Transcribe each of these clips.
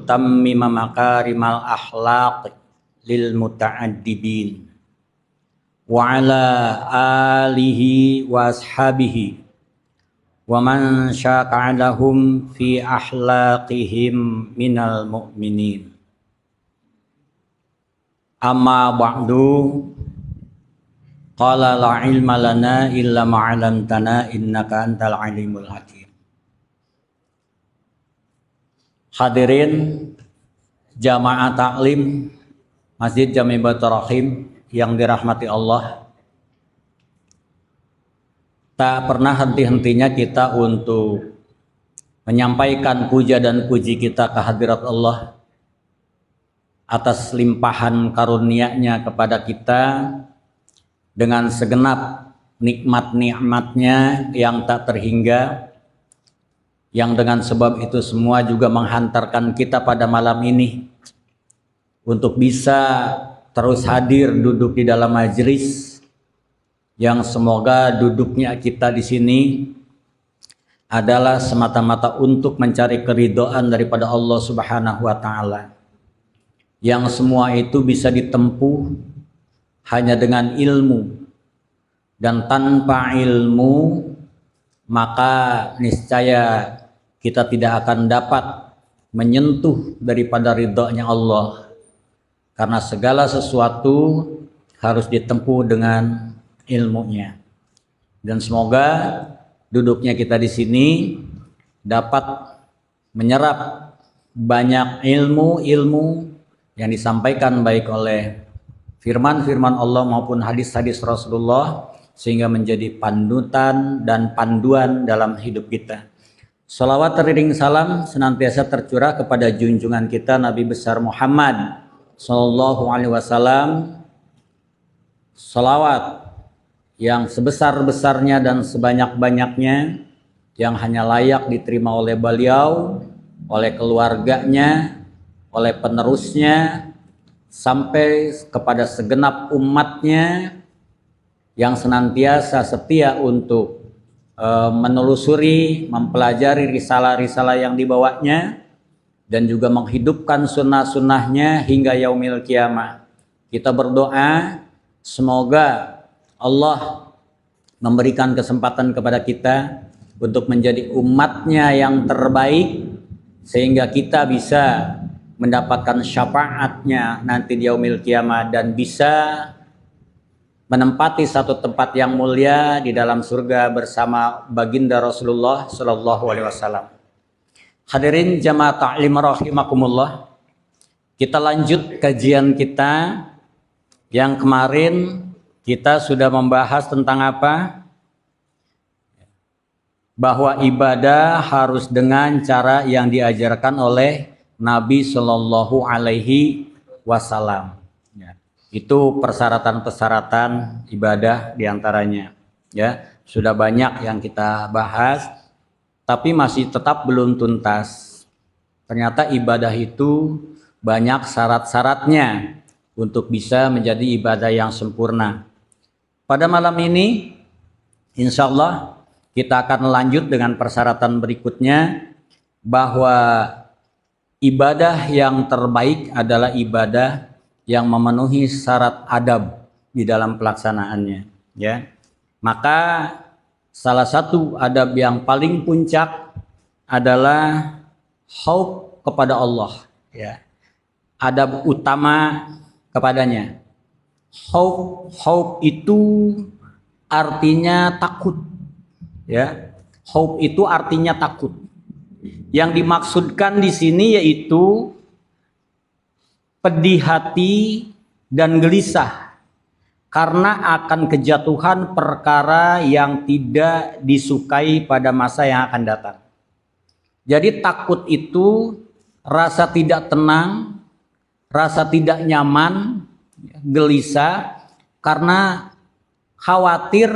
liyutammima makarimal akhlaq lil muta'addibin wa ala alihi wa ashabihi wa man syaka'alahum fi akhlaqihim minal mu'minin. Amma ba'du, qala la ilma lana illa ma'alamtana innaka antal alimul hakim. Hadirin jamaah taklim Masjid Jami Baitur Rahim yang dirahmati Allah, tak pernah henti-hentinya kita untuk menyampaikan puja dan puji kita ke hadirat Allah atas limpahan karunia-Nya kepada kita dengan segenap nikmat-nikmatnya yang tak terhingga, yang dengan sebab itu semua juga menghantarkan kita pada malam ini untuk bisa terus hadir duduk di dalam majelis yang semoga duduknya kita di sini adalah semata-mata untuk mencari keridhaan daripada Allah Subhanahu wa taala. Yang semua itu bisa ditempuh hanya dengan ilmu, dan tanpa ilmu maka niscaya kita tidak akan dapat menyentuh daripada ridhonya Allah, karena segala sesuatu harus ditempuh dengan ilmunya. Dan semoga duduknya kita di sini dapat menyerap banyak ilmu-ilmu yang disampaikan baik oleh firman-firman Allah maupun hadis-hadis Rasulullah, sehingga menjadi panutan dan panduan dalam hidup kita. Salawat teriring salam senantiasa tercurah kepada junjungan kita Nabi besar Muhammad Sallallahu Alaihi Wasallam. Salawat yang sebesar-besarnya dan sebanyak-banyaknya, yang hanya layak diterima oleh beliau, oleh keluarganya, oleh penerusnya, sampai kepada segenap umatnya yang senantiasa setia untuk menelusuri, mempelajari risalah-risalah yang dibawanya, dan juga menghidupkan sunnah-sunnahnya hingga yaumil kiamah. Kita berdoa semoga Allah memberikan kesempatan kepada kita untuk menjadi umatnya yang terbaik, sehingga kita bisa mendapatkan syafaatnya nanti di yaumil kiamah dan bisa menempati satu tempat yang mulia di dalam surga bersama baginda Rasulullah Sallallahu Alaihi Wasallam. Hadirin jamaah taklim rahimakumullah, kita lanjut kajian kita yang kemarin kita sudah membahas tentang apa? Bahwa ibadah harus dengan cara yang diajarkan oleh Nabi Shallallahu Alaihi Wasallam. Ya, itu persyaratan-persyaratan ibadah diantaranya. Ya, sudah banyak yang kita bahas, tapi masih tetap belum tuntas. Ternyata ibadah itu banyak syarat-syaratnya untuk bisa menjadi ibadah yang sempurna. Pada malam ini, insya Allah kita akan lanjut dengan persyaratan berikutnya, bahwa ibadah yang terbaik adalah ibadah yang memenuhi syarat adab di dalam pelaksanaannya. Ya, maka salah satu adab yang paling puncak adalah khauf kepada Allah. Ya, adab utama kepadanya. Khauf itu artinya takut. Ya, khauf itu artinya takut. Yang dimaksudkan di sini yaitu pedih hati dan gelisah karena akan kejatuhan perkara yang tidak disukai pada masa yang akan datang. Jadi takut itu rasa tidak tenang, rasa tidak nyaman, gelisah karena khawatir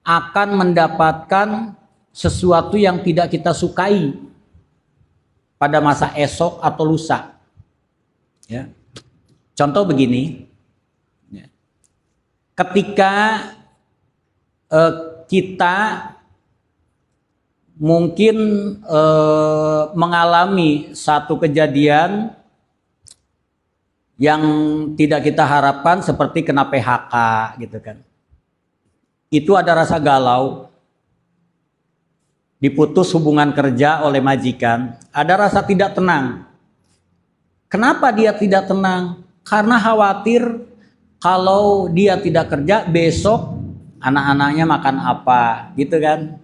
akan mendapatkan sesuatu yang tidak kita sukai pada masa esok atau lusa. Ya. Contoh begini, ya. Ketika kita mungkin mengalami satu kejadian yang tidak kita harapkan seperti kena PHK gitu kan. Itu ada rasa galau, diputus hubungan kerja oleh majikan, ada rasa tidak tenang. Kenapa dia tidak tenang? Karena khawatir kalau dia tidak kerja besok anak-anaknya makan apa gitu kan.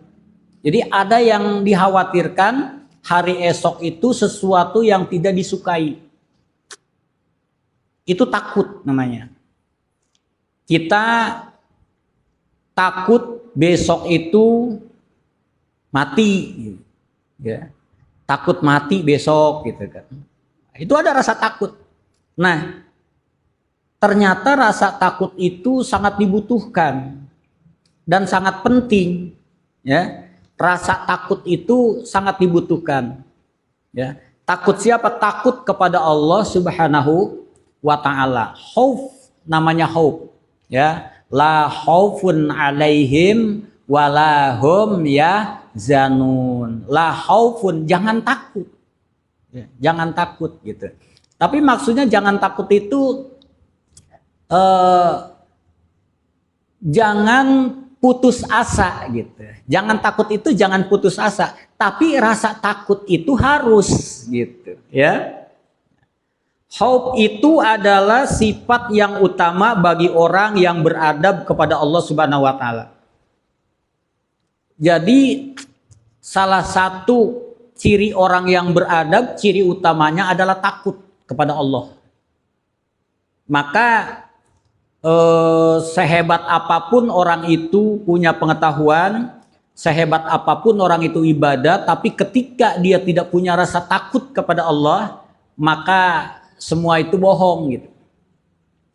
Jadi ada yang dikhawatirkan hari esok itu sesuatu yang tidak disukai. Itu takut namanya. Kita takut besok itu mati, ya. Takut mati besok gitu kan. Itu ada rasa takut. Nah, ternyata rasa takut itu sangat dibutuhkan dan sangat penting, ya. Rasa takut itu sangat dibutuhkan, ya. Takut siapa? Takut kepada Allah Subhanahu wa ta'ala. Khauf namanya khauf, ya. La khaufun alaihim walahum yahzanun. La khaufun, jangan takut. Ya, jangan takut gitu. Tapi maksudnya jangan takut itu jangan putus asa gitu. Jangan takut itu jangan putus asa, tapi rasa takut itu harus gitu, ya. Khauf itu adalah sifat yang utama bagi orang yang beradab kepada Allah Subhanahu wa taala. Jadi salah satu ciri orang yang beradab, ciri utamanya adalah takut kepada Allah. Maka sehebat apapun orang itu punya pengetahuan, sehebat apapun orang itu ibadah, tapi ketika dia tidak punya rasa takut kepada Allah, maka semua itu bohong gitu.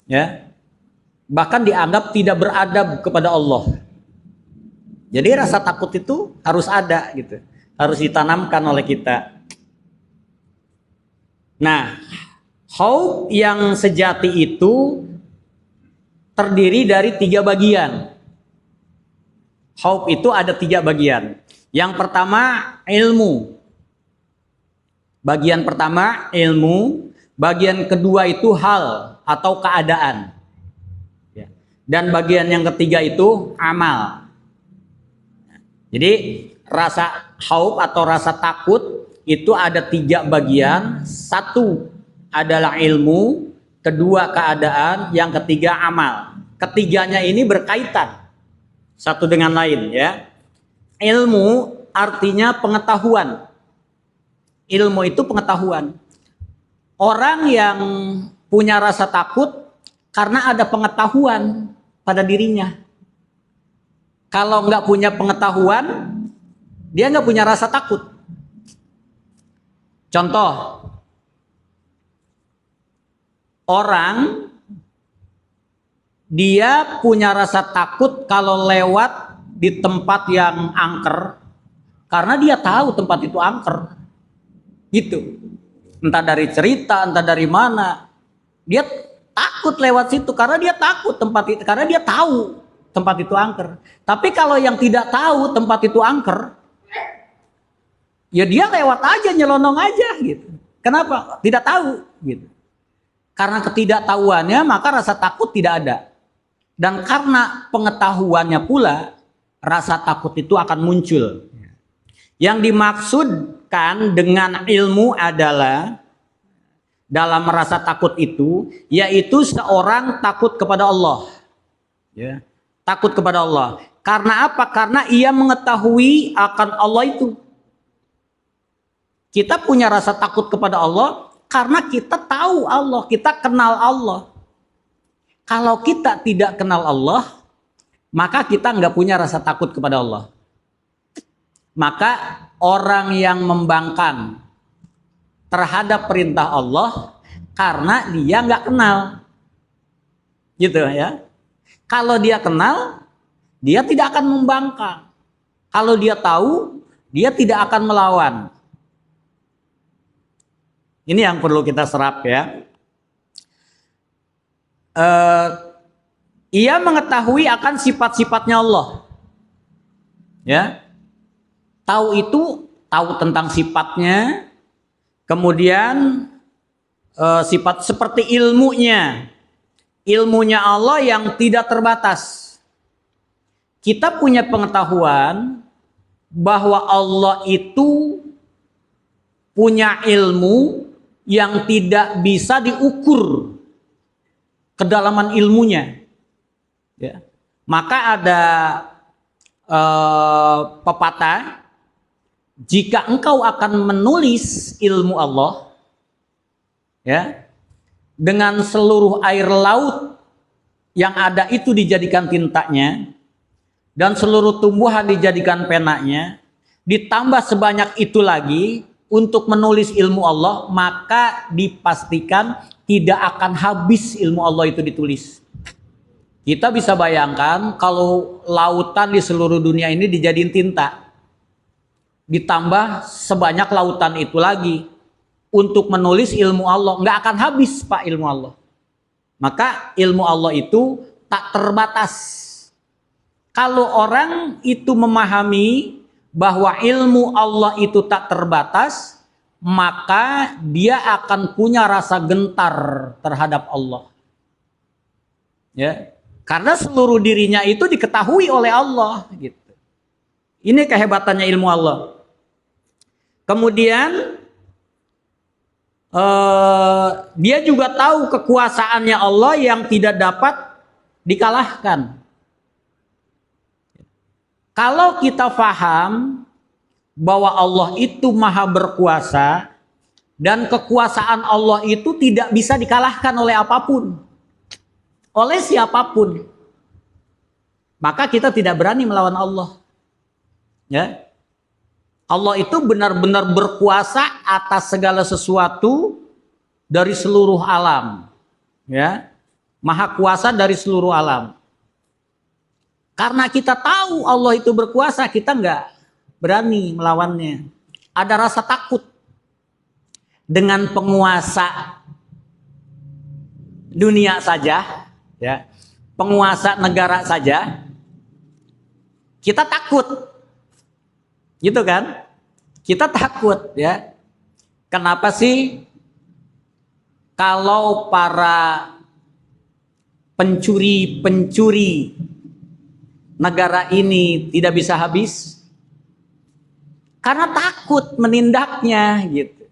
Ya. Bahkan dianggap tidak beradab kepada Allah. Jadi rasa takut itu harus ada gitu. Harus ditanamkan oleh kita. Nah, khauf yang sejati itu terdiri dari 3 bagian. Khauf itu ada 3 bagian. Yang pertama ilmu. Bagian pertama ilmu. Bagian kedua itu hal atau keadaan. Dan bagian yang ketiga itu amal. Jadi rasa khauf atau rasa takut itu ada 3 bagian. 1 adalah ilmu, kedua keadaan, yang ketiga amal. Ketiganya ini berkaitan satu dengan lain, ya. Ilmu artinya pengetahuan. Ilmu itu pengetahuan. Orang yang punya rasa takut karena ada pengetahuan pada dirinya. Kalau nggak punya pengetahuan, dia nggak punya rasa takut. Contoh, orang dia punya rasa takut kalau lewat di tempat yang angker karena dia tahu tempat itu angker. Gitu. Entah dari cerita, entah dari mana. Dia takut lewat situ karena dia takut tempat itu, karena dia tahu tempat itu angker. Tapi kalau yang tidak tahu tempat itu angker, ya dia lewat aja, nyelonong aja gitu. Kenapa? Tidak tahu gitu. Karena ketidaktahuannya maka rasa takut tidak ada. Dan karena pengetahuannya pula rasa takut itu akan muncul. Yang dimaksudkan dengan ilmu adalah dalam rasa takut itu yaitu seorang takut kepada Allah. Ya. Takut kepada Allah. Karena apa? Karena ia mengetahui akan Allah itu. Kita punya rasa takut kepada Allah karena kita tahu Allah, kita kenal Allah. Kalau kita tidak kenal Allah, maka kita nggak punya rasa takut kepada Allah. Maka orang yang membangkang terhadap perintah Allah karena dia nggak kenal, gitu ya. Kalau dia kenal, dia tidak akan membangkang. Kalau dia tahu, dia tidak akan melawan. Ini yang perlu kita serap ya. Ia mengetahui akan sifat-sifatnya Allah. Ya. Tahu itu tahu tentang sifatnya, kemudian sifat seperti ilmunya. Ilmunya Allah yang tidak terbatas. Kita punya pengetahuan bahwa Allah itu punya ilmu yang tidak bisa diukur kedalaman ilmunya. Ya. Maka ada pepatah, jika engkau akan menulis ilmu Allah, ya, dengan seluruh air laut yang ada itu dijadikan tintanya, dan seluruh tumbuhan dijadikan penanya, ditambah sebanyak itu lagi untuk menulis ilmu Allah, maka dipastikan tidak akan habis ilmu Allah itu ditulis. Kita bisa bayangkan kalau lautan di seluruh dunia ini dijadiin tinta, ditambah sebanyak lautan itu lagi untuk menulis ilmu Allah, nggak akan habis Pak ilmu Allah. Maka ilmu Allah itu tak terbatas. Kalau orang itu memahami bahwa ilmu Allah itu tak terbatas, maka dia akan punya rasa gentar terhadap Allah. Ya, karena seluruh dirinya itu diketahui oleh Allah. Gitu. Ini kehebatannya ilmu Allah. Kemudian dia juga tahu kekuasaannya Allah yang tidak dapat dikalahkan. Kalau kita paham bahwa Allah itu maha berkuasa dan kekuasaan Allah itu tidak bisa dikalahkan oleh apapun, oleh siapapun, maka kita tidak berani melawan Allah. Ya. Allah itu benar-benar berkuasa atas segala sesuatu dari seluruh alam. Ya. Maha kuasa dari seluruh alam. Karena kita tahu Allah itu berkuasa, kita nggak berani melawannya. Ada rasa takut dengan penguasa dunia saja, ya, penguasa negara saja, kita takut. Gitu kan? Kita takut, ya. Kenapa sih kalau para pencuri-pencuri negara ini tidak bisa habis? Karena takut menindaknya, gitu.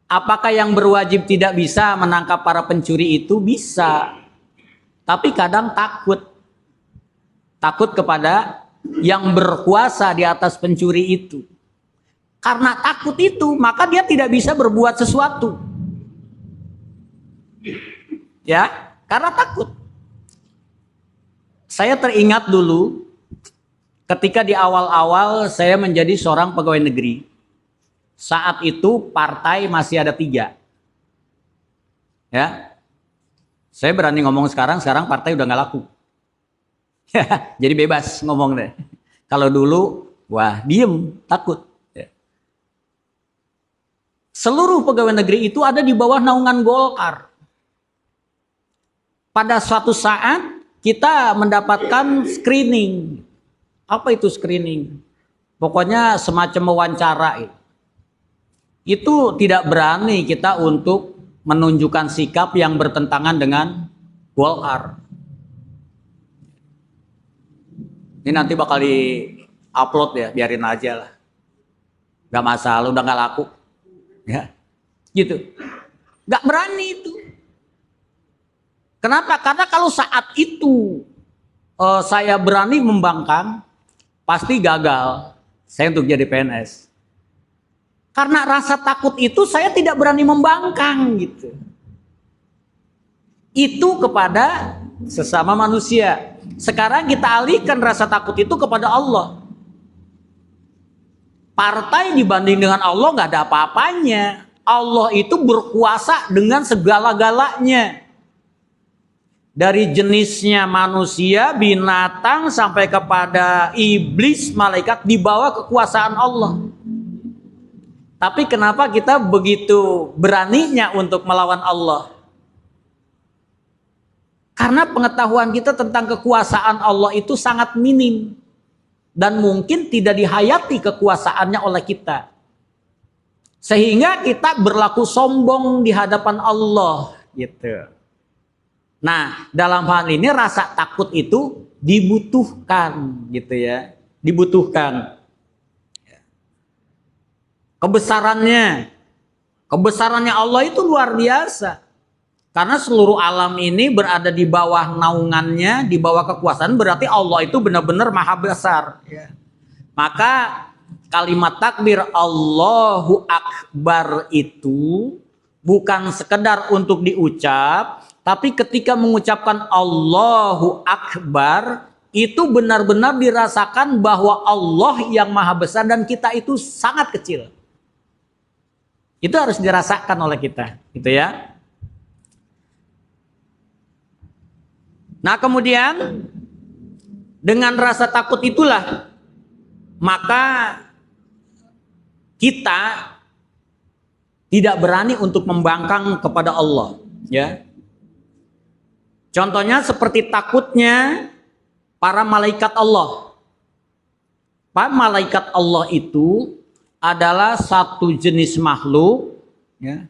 Apakah yang berwajib tidak bisa menangkap para pencuri itu? Bisa. Tapi kadang takut. Takut kepada yang berkuasa di atas pencuri itu. Karena takut itu, maka dia tidak bisa berbuat sesuatu. Ya, karena takut. Saya teringat dulu ketika di awal-awal saya menjadi seorang pegawai negeri. Saat itu partai masih ada 3. Ya, saya berani ngomong sekarang partai udah nggak laku. Jadi bebas ngomong deh. Kalau dulu, wah diem, takut. Ya. Seluruh pegawai negeri itu ada di bawah naungan Golkar. Pada suatu saat kita mendapatkan screening. Apa itu screening? Pokoknya semacam wawancara. Itu tidak berani kita untuk menunjukkan sikap yang bertentangan dengan Golkar. Ini nanti bakal di-upload ya, biarin aja lah. Gak masalah, udah gak laku. Ya, gitu. Gak berani itu. Kenapa? Karena kalau saat itu saya berani membangkang, pasti gagal saya untuk jadi PNS. Karena rasa takut itu saya tidak berani membangkang gitu. Itu kepada sesama manusia. Sekarang kita alihkan rasa takut itu kepada Allah. Partai dibanding dengan Allah nggak ada apa-apanya. Allah itu berkuasa dengan segala-galanya. Dari jenisnya manusia, binatang, sampai kepada iblis, malaikat, di bawah kekuasaan Allah. Tapi kenapa kita begitu beraninya untuk melawan Allah? Karena pengetahuan kita tentang kekuasaan Allah itu sangat minim. dan mungkin tidak dihayati kekuasaannya oleh kita. Sehingga kita berlaku sombong di hadapan Allah gitu. Nah, dalam hal ini rasa takut itu dibutuhkan gitu ya. Dibutuhkan. Kebesarannya Allah itu luar biasa. Karena seluruh alam ini berada di bawah naungannya, di bawah kekuasaan, berarti Allah itu benar-benar maha besar. Ya. Maka kalimat takbir Allahu Akbar itu bukan sekedar untuk diucap, tapi ketika mengucapkan Allahu Akbar, itu benar-benar dirasakan bahwa Allah yang maha besar dan kita itu sangat kecil. Itu harus dirasakan oleh kita, gitu ya. Nah kemudian dengan rasa takut itulah maka kita tidak berani untuk membangkang kepada Allah, ya. Contohnya seperti takutnya para malaikat Allah. Para malaikat Allah itu adalah satu jenis makhluk, ya,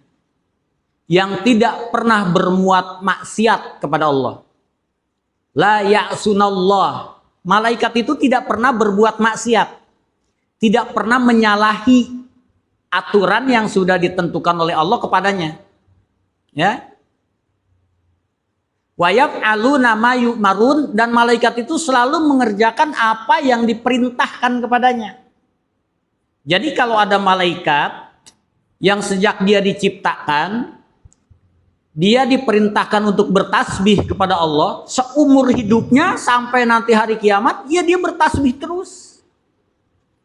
yang tidak pernah berbuat maksiat kepada Allah. La ya'sunallah. Malaikat itu tidak pernah berbuat maksiat. Tidak pernah menyalahi aturan yang sudah ditentukan oleh Allah kepadanya. Ya. Wa yaf'aluna ma yu'marun, dan malaikat itu selalu mengerjakan apa yang diperintahkan kepadanya. Jadi kalau ada malaikat yang sejak dia diciptakan, dia diperintahkan untuk bertasbih kepada Allah seumur hidupnya sampai nanti hari kiamat, ya dia bertasbih terus.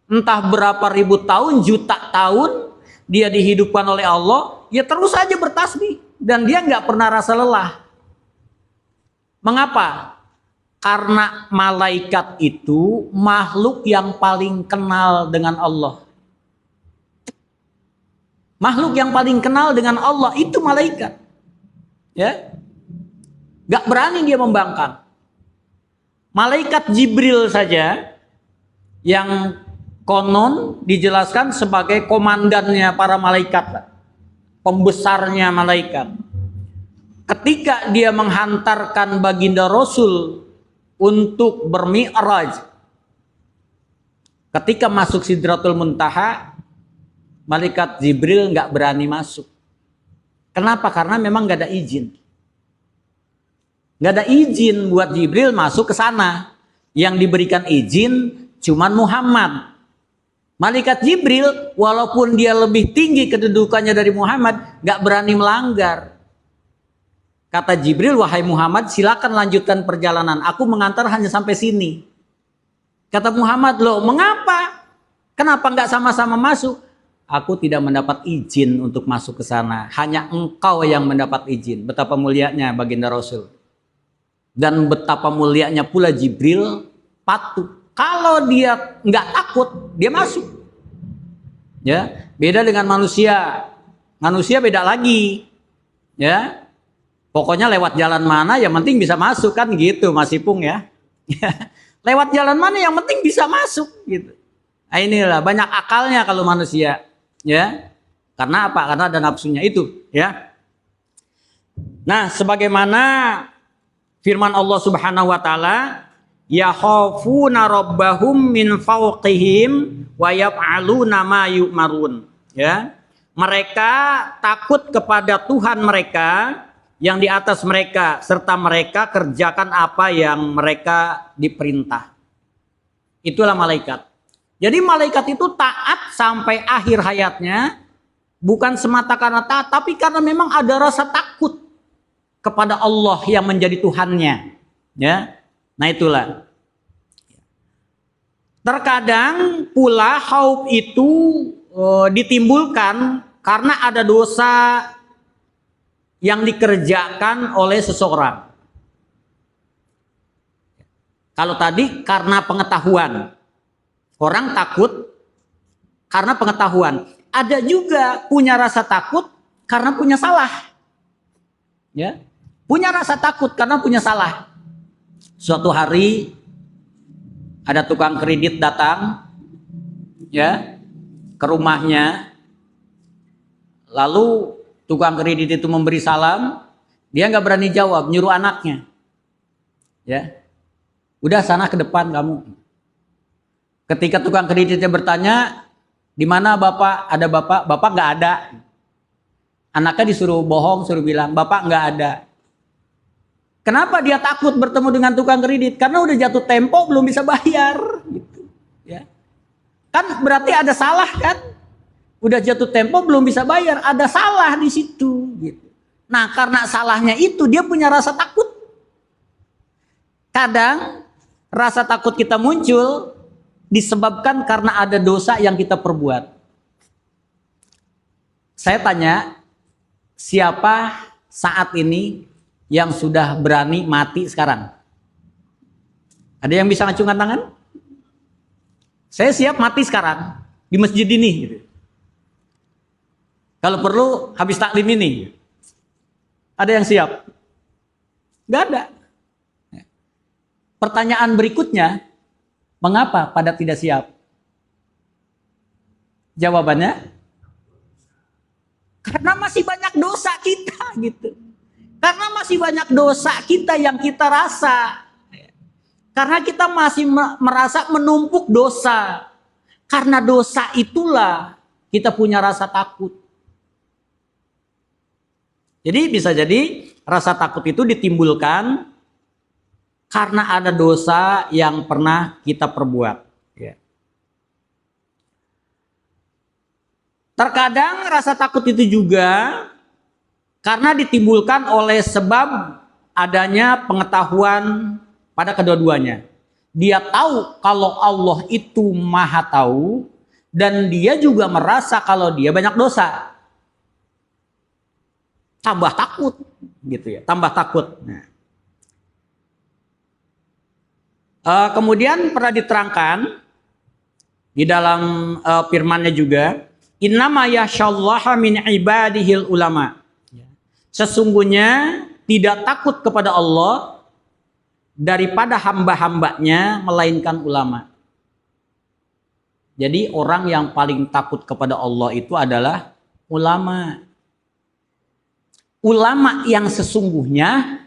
Entah berapa ribu tahun, juta tahun dia dihidupkan oleh Allah, ya terus saja bertasbih dan dia nggak pernah rasa lelah. Mengapa? Karena malaikat itu makhluk yang paling kenal dengan Allah. Makhluk yang paling kenal dengan Allah itu malaikat. Ya, gak berani dia membangkang. Malaikat Jibril saja yang konon dijelaskan sebagai komandannya para malaikat, pembesarnya malaikat. Ketika dia menghantarkan baginda Rasul untuk bermi'raj, ketika masuk Sidratul Muntaha, malaikat Jibril gak berani masuk. Kenapa? Karena memang gak ada izin. Gak ada izin buat Jibril masuk ke sana. Yang diberikan izin cuman Muhammad. Malaikat Jibril walaupun dia lebih tinggi kedudukannya dari Muhammad, gak berani melanggar. Kata Jibril, wahai Muhammad, silakan lanjutkan perjalanan. Aku mengantar hanya sampai sini. Kata Muhammad, loh mengapa? Kenapa gak sama-sama masuk? Aku tidak mendapat izin untuk masuk ke sana. Hanya engkau yang mendapat izin. Betapa mulianya baginda Rasul. Dan betapa mulianya pula Jibril patuh. Kalau dia nggak takut, dia masuk. Ya, beda dengan manusia. Manusia beda lagi. Ya, pokoknya lewat jalan mana, yang penting bisa masuk kan gitu, Mas Ipung ya. Lewat jalan mana, yang penting bisa masuk gitu. Nah, inilah banyak akalnya kalau manusia. Ya, karena apa? Karena ada nafsunya itu, ya. Nah, sebagaimana firman Allah Subhanahu wa taala, yakhafuna rabbahum min fawqihim wa yaf'aluna ma yu'marun, ya. Mereka takut kepada Tuhan mereka yang di atas mereka, serta mereka kerjakan apa yang mereka diperintah. Itulah malaikat. Jadi malaikat itu taat sampai akhir hayatnya, bukan semata karena taat, tapi karena memang ada rasa takut kepada Allah yang menjadi Tuhannya. Ya, nah itulah. Terkadang pula khauf itu ditimbulkan karena ada dosa yang dikerjakan oleh seseorang. Kalau tadi karena pengetahuan. Orang takut karena pengetahuan. Ada juga punya rasa takut karena punya salah. Ya, punya rasa takut karena punya salah. Suatu hari Ada tukang kredit datang ya ke rumahnya, lalu tukang kredit itu memberi salam, dia nggak berani jawab, nyuruh anaknya, ya udah sana ke depan kamu. Ketika tukang kreditnya bertanya, di mana bapak? Ada bapak? Bapak nggak ada. Anaknya disuruh bohong, suruh bilang bapak nggak ada. Kenapa dia takut bertemu dengan tukang kredit? Karena udah jatuh tempo, belum bisa bayar. Gitu, ya. Kan berarti ada salah kan? Udah jatuh tempo, belum bisa bayar. Ada salah di situ. Gitu. Nah karena salahnya itu, dia punya rasa takut. Kadang rasa takut kita muncul disebabkan karena ada dosa yang kita perbuat. Saya tanya, siapa saat ini yang sudah berani mati sekarang? Ada yang bisa ngacungkan tangan? Saya siap mati sekarang di masjid ini. Gitu. Kalau perlu habis taklim ini. Ada yang siap? Gak ada. Pertanyaan berikutnya, mengapa pada tidak siap? Jawabannya, karena masih banyak dosa kita gitu. Karena masih banyak dosa kita yang kita rasa. Karena kita masih merasa menumpuk dosa. Karena dosa itulah kita punya rasa takut. Jadi bisa jadi rasa takut itu ditimbulkan karena ada dosa yang pernah kita perbuat. Terkadang rasa takut itu juga karena ditimbulkan oleh sebab adanya pengetahuan pada kedua-duanya. Dia tahu kalau Allah itu maha tahu, dan dia juga merasa kalau dia banyak dosa. Tambah takut, gitu ya, tambah takut. Nah. Kemudian pernah diterangkan di dalam firman-Nya juga, innama yakhsyallaha min ibadihil ulama. Sesungguhnya tidak takut kepada Allah daripada hamba-hambanya melainkan ulama. Jadi orang yang paling takut kepada Allah itu adalah ulama. Ulama yang sesungguhnya,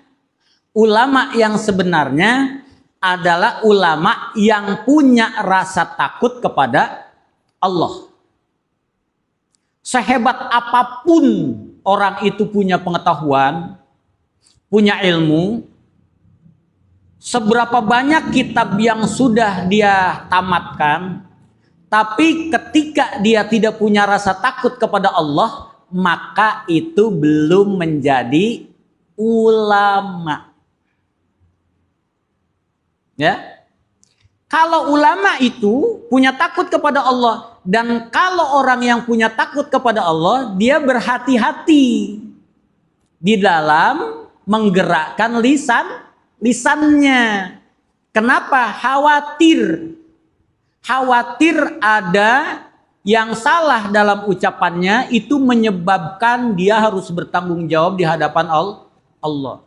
ulama yang sebenarnya adalah ulama yang punya rasa takut kepada Allah. Sehebat apapun orang itu punya pengetahuan, punya ilmu, seberapa banyak kitab yang sudah dia tamatkan, tapi ketika dia tidak punya rasa takut kepada Allah, maka itu belum menjadi ulama. Ya. Kalau ulama itu punya takut kepada Allah, dan kalau orang yang punya takut kepada Allah, dia berhati-hati di dalam menggerakkan lisannya. Kenapa? Khawatir ada yang salah dalam ucapannya, itu menyebabkan dia harus bertanggung jawab di hadapan Allah.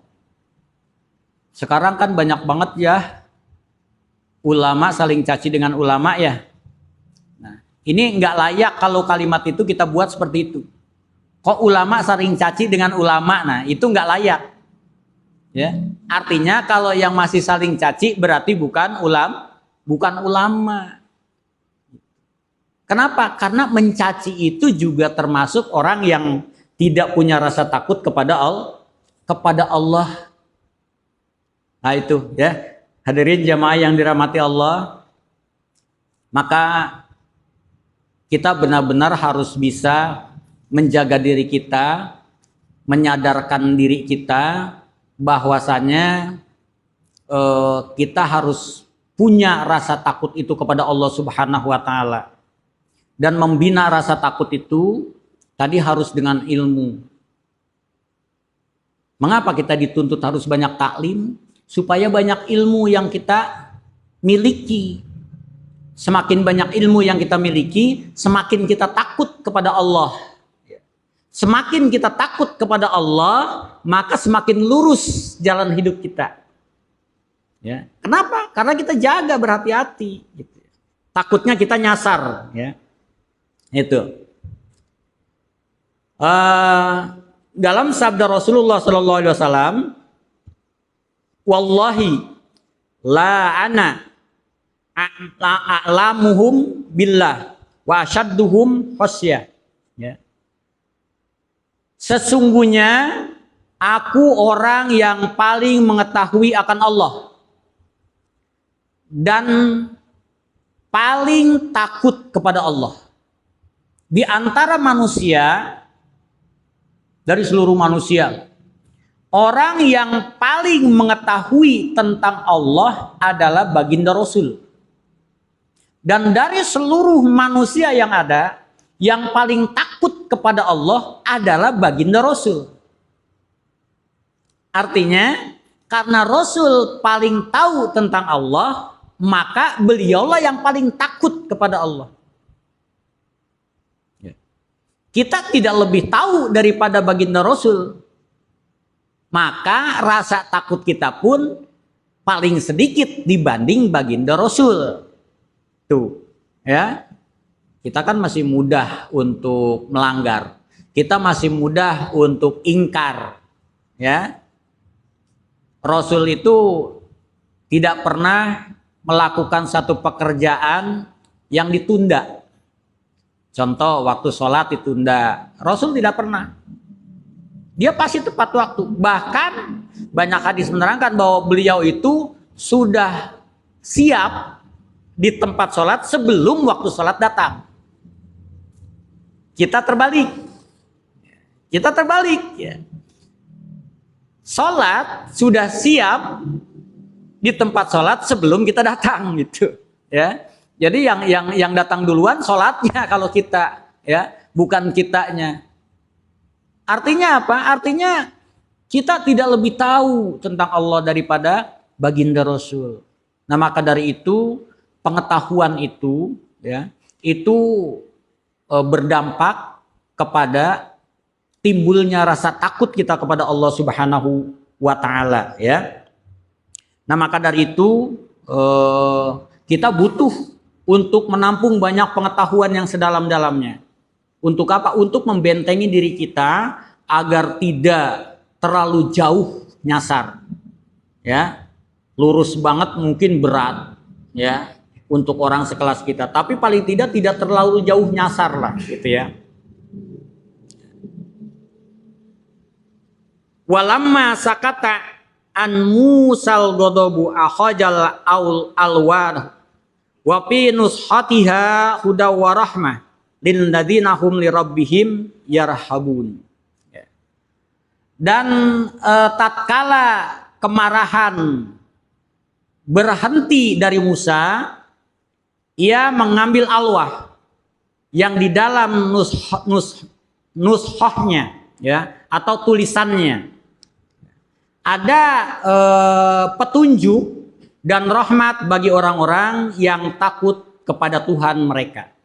Sekarang kan banyak banget ya ulama saling caci dengan ulama ya. Nah, ini nggak layak kalau kalimat itu kita buat seperti itu. Kok ulama saling caci dengan ulama? Nah, itu nggak layak. Ya, artinya kalau yang masih saling caci berarti bukan ulama. Kenapa? Karena mencaci itu juga termasuk orang yang tidak punya rasa takut kepada Allah. Nah itu ya. Hadirin jamaah yang dirahmati Allah, maka kita benar-benar harus bisa menjaga diri kita, menyadarkan diri kita bahwasanya kita harus punya rasa takut itu kepada Allah Subhanahu wa taala. Dan membina rasa takut itu tadi harus dengan ilmu. Mengapa kita dituntut harus banyak taklim? Supaya banyak ilmu yang kita miliki. Semakin banyak ilmu yang kita miliki, semakin kita takut kepada Allah. Semakin kita takut kepada Allah, maka semakin lurus jalan hidup kita. Ya. Kenapa? Karena kita jaga berhati-hati. Gitu. Takutnya kita nyasar. Ya. Itu. Dalam sabda Rasulullah SAW, wallahi la ana a'lamuhum billah wa asyadduhum khasyah. Ya. Sesungguhnya aku orang yang paling mengetahui akan Allah dan paling takut kepada Allah. Di antara manusia, dari seluruh manusia, orang yang paling mengetahui tentang Allah adalah baginda Rasul. Dan dari seluruh manusia yang ada, yang paling takut kepada Allah adalah baginda Rasul. Artinya, karena Rasul paling tahu tentang Allah, maka beliaulah yang paling takut kepada Allah. Kita tidak lebih tahu daripada baginda Rasul. Maka rasa takut kita pun paling sedikit dibanding baginda Rasul. Tuh, ya. Kita kan masih mudah untuk melanggar. Kita masih mudah untuk ingkar. Ya. Rasul itu tidak pernah melakukan satu pekerjaan yang ditunda. Contoh waktu sholat ditunda, Rasul tidak pernah. Dia pasti tepat waktu. Bahkan banyak hadis menerangkan bahwa beliau itu sudah siap di tempat sholat sebelum waktu sholat datang. Kita terbalik. Kita terbalik. Ya. Sholat sudah siap di tempat sholat sebelum kita datang gitu. Ya. Jadi yang datang duluan sholatnya kalau kita, ya, bukan kitanya. Artinya apa? Artinya kita tidak lebih tahu tentang Allah daripada baginda Rasul. Nah maka dari itu pengetahuan itu, ya, itu berdampak kepada timbulnya rasa takut kita kepada Allah Subhanahu wa Ta'ala. Ya. Nah maka dari itu kita butuh untuk menampung banyak pengetahuan yang sedalam-dalamnya. Untuk apa? Untuk membentengi diri kita agar tidak terlalu jauh nyasar. Ya. Lurus banget mungkin berat, ya, untuk orang sekelas kita. Tapi paling tidak terlalu jauh nyasar lah, gitu ya. Walamma sakata an musal godobu akhajal alwar wa fi nushatiha huda wa rahmah lil ladzina hum li rabbihim yarhabun. Dan tatkala kemarahan berhenti dari Musa, ia mengambil alwah yang di dalam nushahnya, ya, atau tulisannya ada petunjuk dan rahmat bagi orang-orang yang takut kepada Tuhan mereka.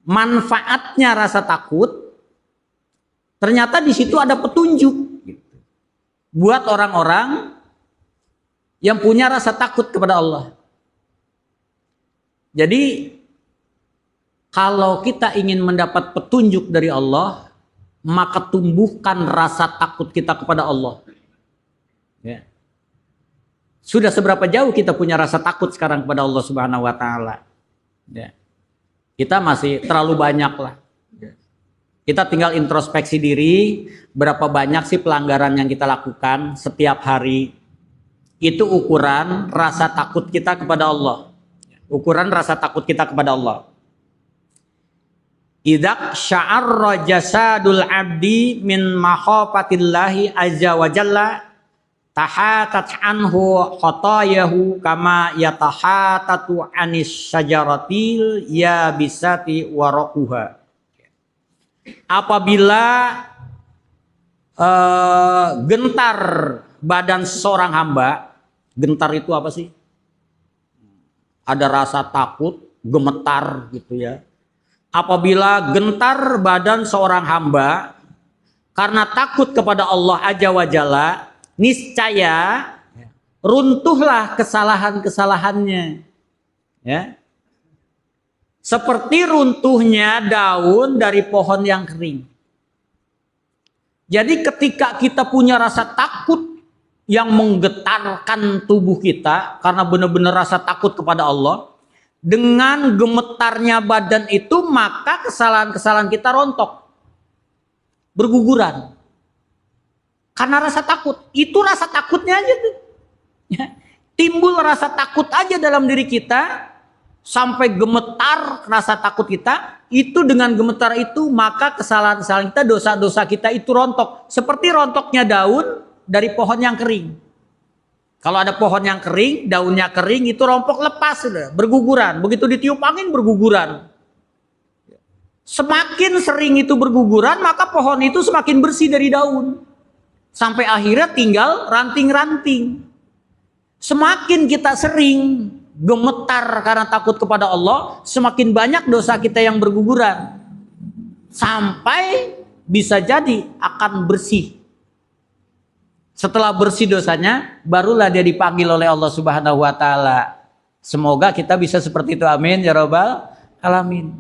Manfaatnya rasa takut, ternyata di situ ada petunjuk buat orang-orang yang punya rasa takut kepada Allah. Jadi kalau kita ingin mendapat petunjuk dari Allah, maka tumbuhkan rasa takut kita kepada Allah. Ya. Sudah seberapa jauh kita punya rasa takut sekarang kepada Allah Subhanahu wa Ta'ala? Ya. Kita masih terlalu banyak lah. Ya. Kita tinggal introspeksi diri, berapa banyak sih pelanggaran yang kita lakukan setiap hari. Itu ukuran rasa takut kita kepada Allah. Ukuran rasa takut kita kepada Allah. Idzak sya'arra jasadul abdi min makhafatillahi azza wa jalla tahatat anhu khotayahu kama yatahatatu anis syajaratil yabisati waraquha. Apabila gentar badan seorang hamba, gentar itu apa sih? Ada rasa takut, gemetar gitu ya. Apabila gentar badan seorang hamba karena takut kepada Allah Azza wa Jalla, niscaya runtuhlah kesalahan-kesalahannya. Ya. Seperti runtuhnya daun dari pohon yang kering. Jadi ketika kita punya rasa takut yang menggetarkan tubuh kita karena benar-benar rasa takut kepada Allah, dengan gemetarnya badan itu maka kesalahan-kesalahan kita rontok, berguguran. Karena rasa takut, itu rasa takutnya aja tuh. Ya. Timbul rasa takut aja dalam diri kita sampai gemetar rasa takut kita. Itu dengan gemetar itu maka kesalahan-kesalahan kita, dosa-dosa kita itu rontok. Seperti rontoknya daun dari pohon yang kering. Kalau ada pohon yang kering, daunnya kering, itu rompok lepas, sudah berguguran. Begitu ditiup angin berguguran. Semakin sering itu berguguran, maka pohon itu semakin bersih dari daun. Sampai akhirnya tinggal ranting-ranting. Semakin kita sering gemetar karena takut kepada Allah, semakin banyak dosa kita yang berguguran. Sampai bisa jadi akan bersih. Setelah bersih dosanya, barulah dia dipanggil oleh Allah Subhanahu wa taala. Semoga kita bisa seperti itu, amin ya rabbal alamin.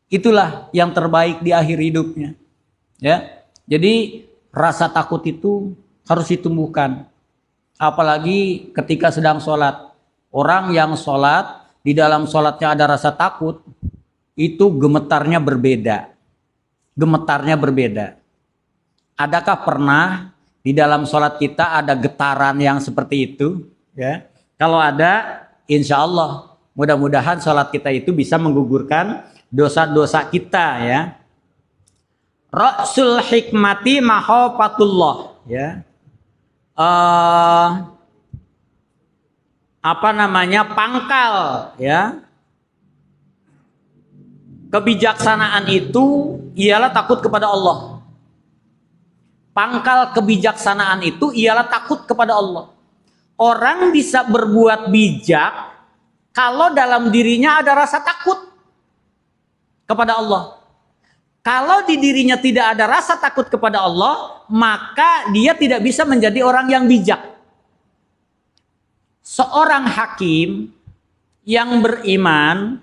Itulah yang terbaik di akhir hidupnya. Ya. Jadi rasa takut itu harus ditumbuhkan. Apalagi ketika sedang sholat. Orang yang sholat, di dalam sholatnya ada rasa takut, itu gemetarnya berbeda. Gemetarnya berbeda. Adakah pernah di dalam sholat kita ada getaran yang seperti itu? Ya. Kalau ada, insya Allah mudah-mudahan sholat kita itu bisa menggugurkan dosa-dosa kita. Ya. Ra'sul hikmati mahafatullah. Ya. Pangkal, ya, kebijaksanaan itu ialah takut kepada Allah. Pangkal kebijaksanaan itu ialah takut kepada Allah. Orang bisa berbuat bijak kalau dalam dirinya ada rasa takut kepada Allah. Kalau di dirinya tidak ada rasa takut kepada Allah, maka dia tidak bisa menjadi orang yang bijak. Seorang hakim yang beriman,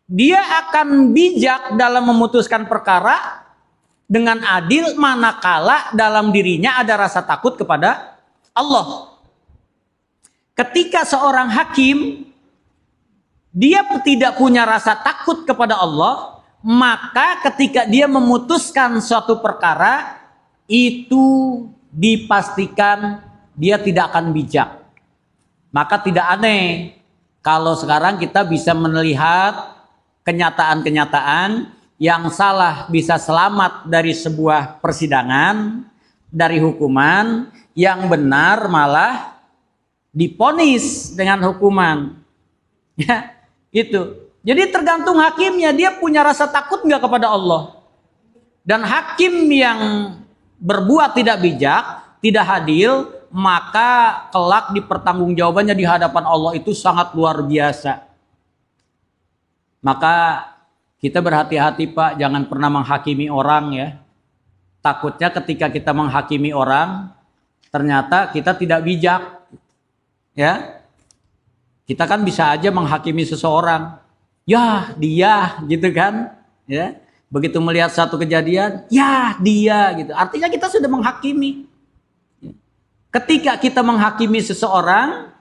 dia akan bijak dalam memutuskan perkara dengan adil manakala dalam dirinya ada rasa takut kepada Allah. Ketika seorang hakim, dia tidak punya rasa takut kepada Allah, maka ketika dia memutuskan suatu perkara, itu dipastikan dia tidak akan bijak. Maka tidak aneh kalau sekarang kita bisa melihat kenyataan-kenyataan yang salah bisa selamat dari sebuah persidangan, dari hukuman, yang benar malah diponis dengan hukuman. Ya, itu. Jadi tergantung hakimnya, dia punya rasa takut nggak kepada Allah. Dan hakim yang berbuat tidak bijak, tidak adil, maka kelak dipertanggungjawabannya di hadapan Allah itu sangat luar biasa. Maka kita berhati-hati Pak, jangan pernah menghakimi orang ya. Takutnya ketika kita menghakimi orang, ternyata kita tidak bijak. Ya, kita kan bisa aja menghakimi seseorang. Ya dia gitu kan, ya. Begitu melihat satu kejadian, ya dia gitu. Artinya kita sudah menghakimi. Ketika kita menghakimi seseorang,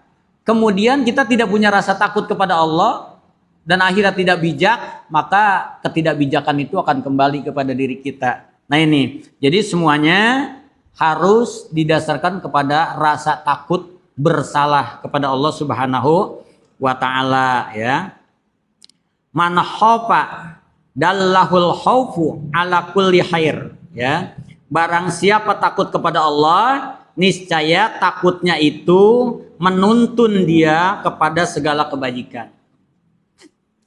kemudian kita tidak punya rasa takut kepada Allah dan akhirnya tidak bijak, maka ketidakbijakan itu akan kembali kepada diri kita. Nah ini, jadi semuanya harus didasarkan kepada rasa takut bersalah kepada Allah Subhanahu wa taala, ya. Man khaufa dallahul khaufu ala kulli khair, ya. Barang siapa takut kepada Allah, niscaya takutnya itu menuntun dia kepada segala kebajikan.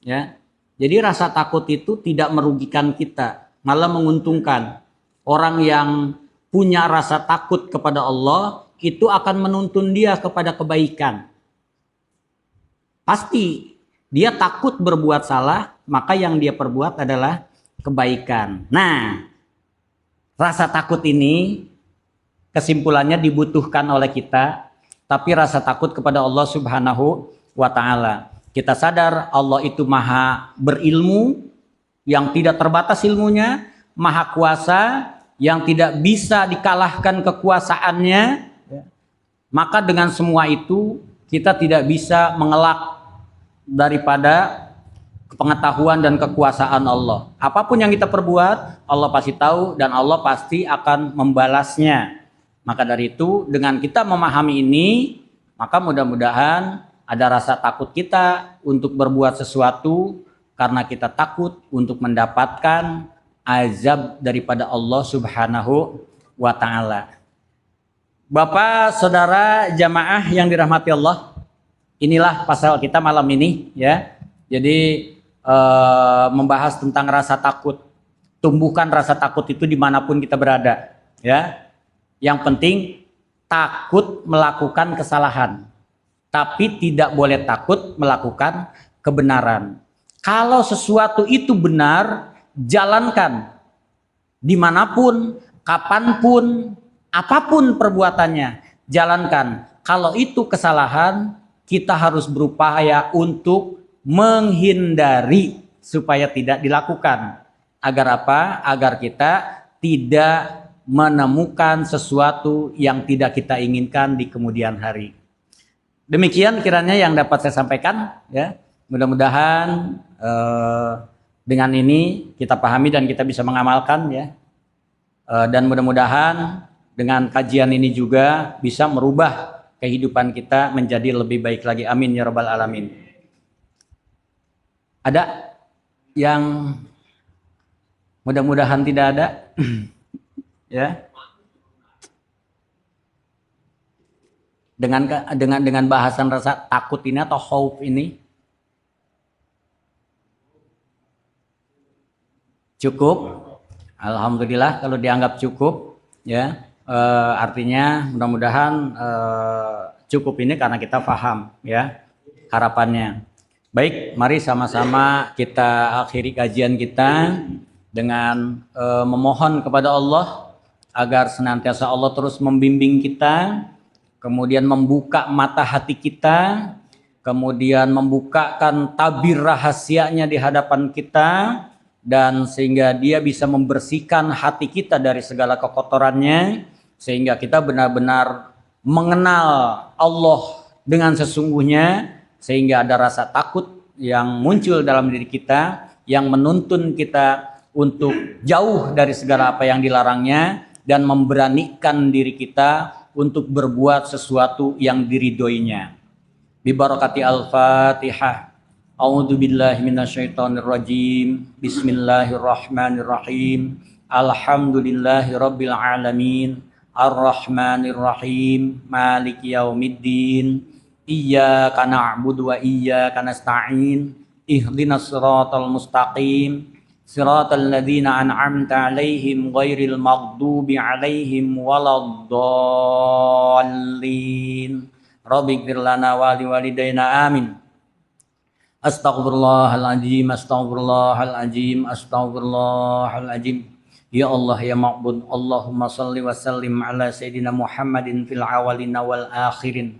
Ya. Jadi rasa takut itu tidak merugikan kita, malah menguntungkan. Orang yang punya rasa takut kepada Allah itu akan menuntun dia kepada kebaikan. Pasti dia takut berbuat salah, maka yang dia perbuat adalah kebaikan. Nah, rasa takut ini kesimpulannya dibutuhkan oleh kita, tapi rasa takut kepada Allah Subhanahu wa Ta'ala. Kita sadar Allah itu maha berilmu, yang tidak terbatas ilmunya, maha kuasa, yang tidak bisa dikalahkan kekuasaannya. Maka dengan semua itu kita tidak bisa mengelak daripada pengetahuan dan kekuasaan Allah. Apapun yang kita perbuat, Allah pasti tahu dan Allah pasti akan membalasnya. Maka dari itu, dengan kita memahami ini, maka mudah-mudahan ada rasa takut kita untuk berbuat sesuatu karena kita takut untuk mendapatkan azab daripada Allah Subhanahu wa Ta'ala. Bapak, saudara, jamaah yang dirahmati Allah, inilah pasal kita malam ini, ya. Jadi membahas tentang rasa takut. Tumbuhkan rasa takut itu dimanapun kita berada, ya. Yang penting takut melakukan kesalahan, tapi tidak boleh takut melakukan kebenaran. Kalau sesuatu itu benar, jalankan dimanapun, kapanpun, apapun perbuatannya, jalankan. Kalau itu kesalahan, kita harus berupaya untuk menghindari supaya tidak dilakukan. Agar apa? Agar kita tidak menemukan sesuatu yang tidak kita inginkan di kemudian hari. Demikian kiranya yang dapat saya sampaikan, ya. Mudah-mudahan dengan ini kita pahami dan kita bisa mengamalkan, ya. Dan mudah-mudahan dengan kajian ini juga bisa merubah kehidupan kita menjadi lebih baik lagi. Amin ya rabbal alamin. Ada yang mudah-mudahan tidak ada? Ya. Dengan bahasan rasa takut ini atau khauf ini cukup. Alhamdulillah kalau dianggap cukup, ya. Artinya mudah-mudahan cukup ini karena kita paham, ya, harapannya. Baik, mari sama-sama kita akhiri kajian kita dengan memohon kepada Allah agar senantiasa Allah terus membimbing kita, kemudian membuka mata hati kita, kemudian membukakan tabir rahasianya di hadapan kita, dan sehingga dia bisa membersihkan hati kita dari segala kekotorannya, sehingga kita benar-benar mengenal Allah dengan sesungguhnya, sehingga ada rasa takut yang muncul dalam diri kita, yang menuntun kita untuk jauh dari segala apa yang dilarangnya, dan memberanikan diri kita untuk berbuat sesuatu yang diridhoinya. Bi barakati al-Fatihah. A'udzu billahi minasyaitonir rajim. Bismillahirrahmanirrahim. Alhamdulillahirabbil alamin. Arrahmanir rahim. Maliki yaumiddin. Iyyaka na'budu wa iyyaka nasta'in. Ihdinas siratal mustaqim. Siratal ladzina an'amta 'alaihim ghairil maghdubi 'alaihim waladdallin. Rabbighfir lana wa liwalidayna amin. Astaghfirullahaladzim, astaghfirullahaladzim, astaghfirullahaladzim. Ya Allah ya Ma'bud, Allahumma salli wa sallim ala Sayyidina Muhammadin fil awalina wal akhirin.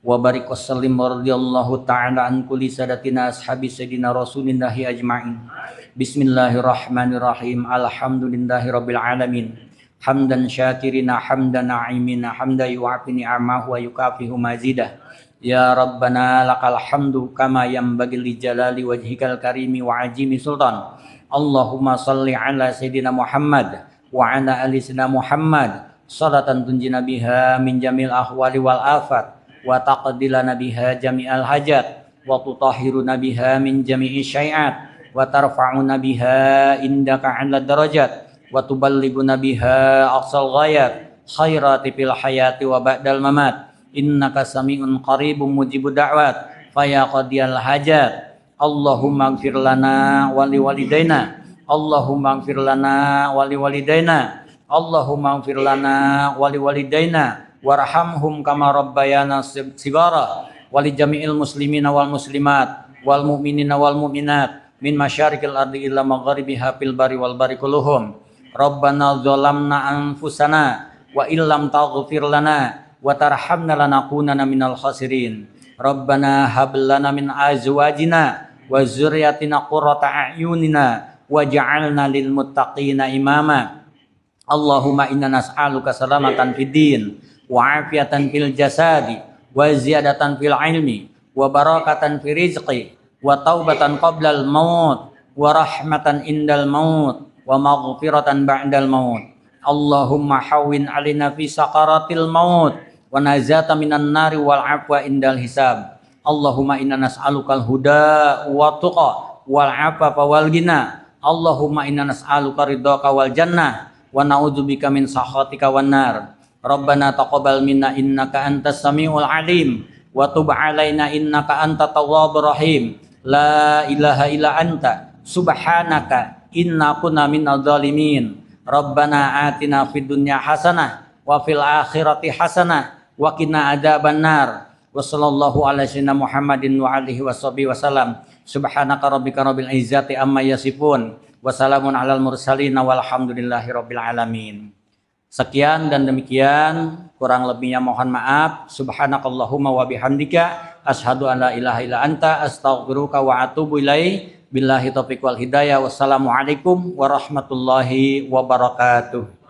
Wa barik wa sallim radhiyallahu ta'ala an kulli sadatina ashabi Sayyidina Rasulillahi ajma'in. Bismillahirrahmanirrahim. Alhamdulillahi rabbil alamin. Hamdan syakirina, hamdan na'imina, hamdan yu'afi ni'amahu wa yukafihu mazidah. Ya Rabbana lakal hamdu kama yanbaghi li jalali wajhikal karimi wa ajimi sultan. Allahumma salli ala Sayyidina Muhammad wa ala ali Sayyidina Muhammad salatan tunjina biha min jamil ahwali wal afat wa taqdilana biha jami'al hajat wa tutahhiruna biha min jami'i syai'at wa tarfa'una biha indaka 'ala darajat wa tuballighuna biha aqsal ghayat khairati fil hayati wa ba'dal mamat innaka sami'un qaribun mujibud da'wat faya qadiyal hajat. Allahumma ighfir lana wa liwalidayna. Allahumma ighfir lana wa liwalidayna. Allahumma ighfir lana wa liwalidayna warhamhum kama rabbayana sigara wa li jami'il muslimina wal muslimat wal mu'minina wal mu'minat min masyarikil ardi illa magharibiha fil bari wal bari kulluhum. Rabbana zalamna anfusana wa illam taghfir lana wa tarhamna lanakunanna minal khasirin. Rabbana hab lana min azwajina wa dzurriyyatina qurrata a'yunina waj'alna lil muttaqina imama. Allahumma inna nas'aluka salamatan fid din wa afiatan fil jasadi wa ziyadatan fil ilmi wa barakatan fil rizqi wa taubatan qablal maut wa rahmatan indal maut wa maghfiratan ba'dal maut. Allahumma hawwin 'alaina fi sakaratil maut wa najata minan nari wal 'afwa indal hisab. Allahumma inna nas'alukal huda wa tuqa wal 'afafa wal ghina. Allahumma inna nas'aluka ridhaka wal jannah wa na'udzubika min sakhatika wan nar. Rabbana taqabbal minna innaka antas samiul alim wa tub 'alaina innaka antat tawwabur rahim. La ilaha illa anta subhanaka inna kunna minadh dhalimin. Rabbana atina fid dunya hasanah wa fil akhirati hasanah wa qina adzabannar. Wa sallallahu ala sayyidina Muhammadin wa alihi washabihi wasallam. Subhanaka rabbika rabbil izzati amma yasifun wa salamun alal mursalin walhamdulillahi rabbil alamin. Sekian dan demikian, kurang lebihnya mohon maaf. Subhanakallahumma wa bihamdika asyhadu an la ilaha illa anta astaghfiruka wa atubu ilaik. Billahi taufiq wal hidayah. Wassalamualaikum warahmatullahi wabarakatuh.